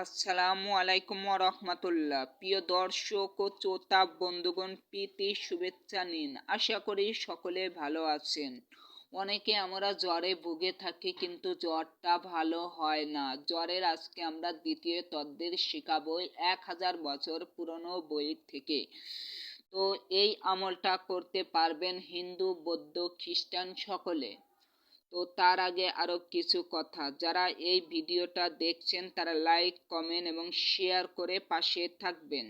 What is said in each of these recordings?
আসসালামু আলাইকুম রহমতুল্লাহ। প্রিয় দর্শক ও শ্রোতা বন্ধুগণ, প্রীতি শুভেচ্ছা নিন। আশা করি সকলে ভালো আছেন। অনেকে আমরা জ্বরে ভুগে থাকি, কিন্তু জ্বরটা ভালো হয় না। জ্বরের আজকে আমরা দ্বিতীয় তদ্বির শিখাবো 1000 বছর পুরনো বই থেকে। তো এই আমলটা করতে পারবেন হিন্দু, বৌদ্ধ, খ্রিস্টান সকলে। তো তার আগে আরো কিছু কথা, যারা এই ভিডিওটা দেখছেন তারা লাইক, কমেন্ট এবং শেয়ার করে পাশে থাকবেন।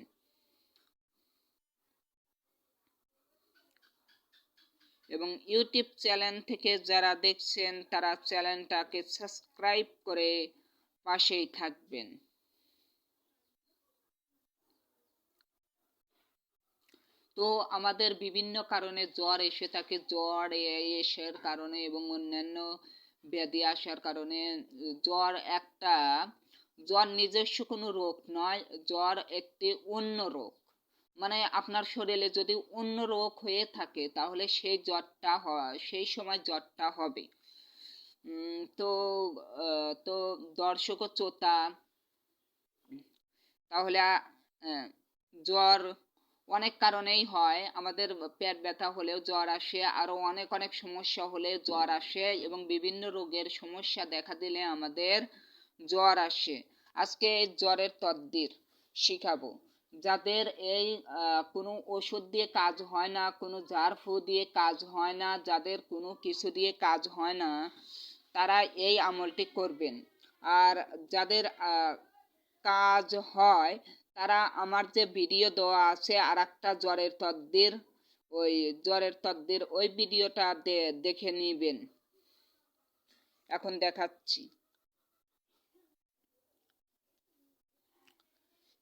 এবং ইউটিউব চ্যানেল থেকে যারা দেখছেন তারা চ্যানেলটাকে সাবস্ক্রাইব করে পাশেই থাকবেন। তো আমাদের বিভিন্ন কারণে জ্বর এসে থাকে। জ্বর এসের কারণে এবং অন্যান্য ব্যাধি আসার কারণে জ্বর নিজস্ব কোনো রোগ নয়। জ্বর একটি অন্য রোগ। মানে আপনার শরীরে যদি অন্য রোগ হয়ে থাকে তাহলে সেই সময় জ্বরটা হবে। তো তো দর্শক ও শ্রোতা, তাহলে জ্বর অনেক কারণেই হয়। আমাদের পেট ব্যথা হলেও জ্বর আসে, আরো অনেক অনেক সমস্যা হলে জ্বর আসে, এবং বিভিন্ন রোগের সমস্যা দেখা দিলে আমাদের জ্বর আসে। আজকে এই জ্বরের তদ্বির শিখাবো। যাদের এই কোনো ওষুধ দিয়ে কাজ হয় না, কোনো ঝাড় ফু দিয়ে কাজ হয় না, যাদের কোনো কিছু দিয়ে কাজ হয় না, তারা এই আমলটি করবেন। আর যাদের কাজ হয় তারা আমার যে ভিডিও দেওয়া আছে আর একটা জ্বরের তদ্বির ওই ভিডিওটা দেখে নিবেন। এখন দেখাচ্ছি।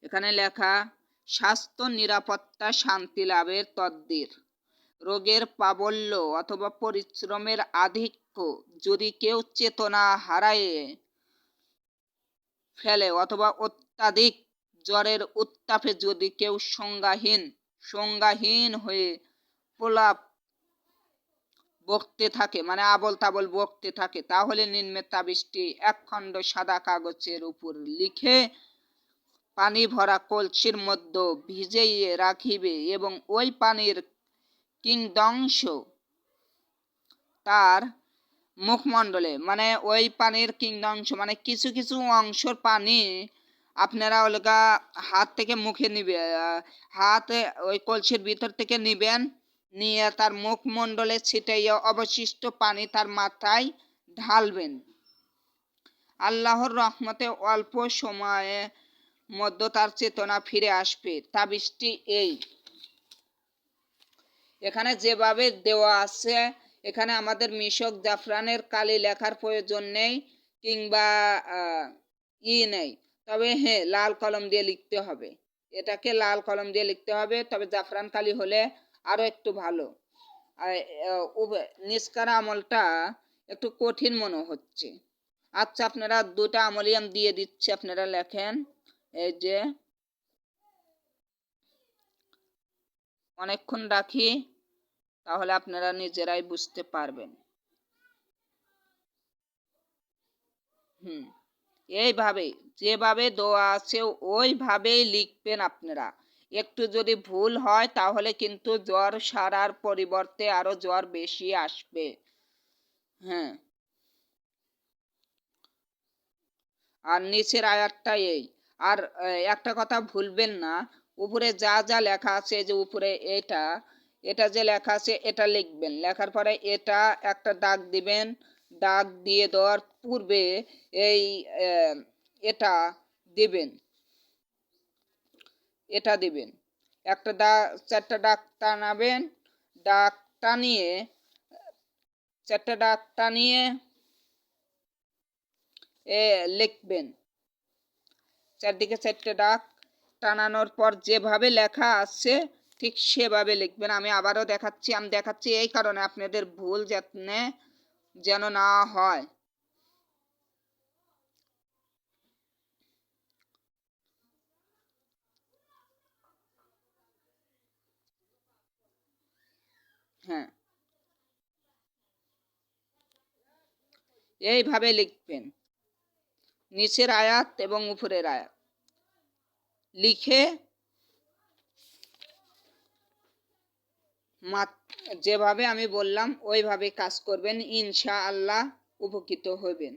এখানে লেখা, স্বাস্থ্য নিরাপত্তা শান্তি লাভের তদ্বির। রোগের প্রাবল্য অথবা পরিশ্রমের আধিক্য যদি কেউ চেতনা হারায় ফেলে, অথবা অত্যাধিক জ্বরের উত্তাপে যদি কেউ সংজ্ঞাহীন হয়ে প্রলাপ বকতে থাকে, মানে আবল তাবল বকতে থাকে, তাহলে নিম্নের তাবিজটি একখণ্ড সাদা কাগজের উপর লিখে পানি ভরা কলসির মধ্যে ভিজাইয়ে রাখিবে, এবং ওই পানির কিংদংশ তার মুখমণ্ডলে, মানে ওই পানির কিংদংশ মানে কিছু কিছু অংশের পানি আপনারা ওলগা হাত থেকে মুখে নিবে, হাতে ওই কলসির ভিতর থেকে নিবেন, নিয়ে তার মুখমণ্ডলে ছিটাইয়া অবশিষ্ট পানি তার মাথায় ঢালবেন। আল্লাহর রহমতে অল্প সময়ে মধ্যে তার চেতনা ফিরে আসবে। তাবিজটি এই। এখানে যেভাবে দেওয়া আছে, এখানে আমাদের মিশক জাফরানের কালি লেখার প্রয়োজন নেই, কিংবা নেই। তবে হ্যাঁ, লাল কলম দিয়ে লিখতে হবে। এটাকে লাল কলম দিয়ে লিখতে হবে, তবে জাফরান কালি হলে আরো একটু ভালো। নিষ্কার আমলটা একটু কঠিন মনে হচ্ছে। আচ্ছা, আপনারা দুটা আমলই আমি দিয়ে দিচ্ছি, আপনারা লেখেন। এই যে অনেকক্ষণ রাখি, তাহলে আপনারা নিজেরাই বুঝতে পারবেন। এইভাবে যেভাবে দেওয়া আছে ওইভাবেই লিখবেন আপনারা। একটু যদি ভুল হয় তাহলে কিন্তু জ্বর সারার পরিবর্তে আরো জ্বর বেশি আসবে। হ্যাঁ, আর নিচের আয়াতটা এই। আর একটা কথা ভুলবেন না, উপরে যা যা লেখা আছে, যে উপরে এটা যে লেখা আছে এটা লিখবেন। লেখার পরে এটা একটা দাগ দিবেন। দাগ দিয়ে দেওয়ার পূর্বে এই এটা দিবেন, এটা দিবেন। একটা দাগ, চারটা দাগ টানাবেন। দাগ টানিয়ে চারটা দাগ টানিয়ে লিখবেন। চারদিকে চারটে দাগ টানানোর পর যেভাবে লেখা আছে ঠিক সেভাবে লিখবেন। আমি আবারও দেখাচ্ছি। আমি দেখাচ্ছি এই কারণে আপনাদের ভুল যেন না হয়। হ্যাঁ, এইভাবে লিখবেন, নিচের আয়াত এবং উপরের আয়াত। লিখে যেভাবে আমি বললাম ওইভাবে কাজ করবেন, ইনশাআল্লাহ উপকৃত হবেন।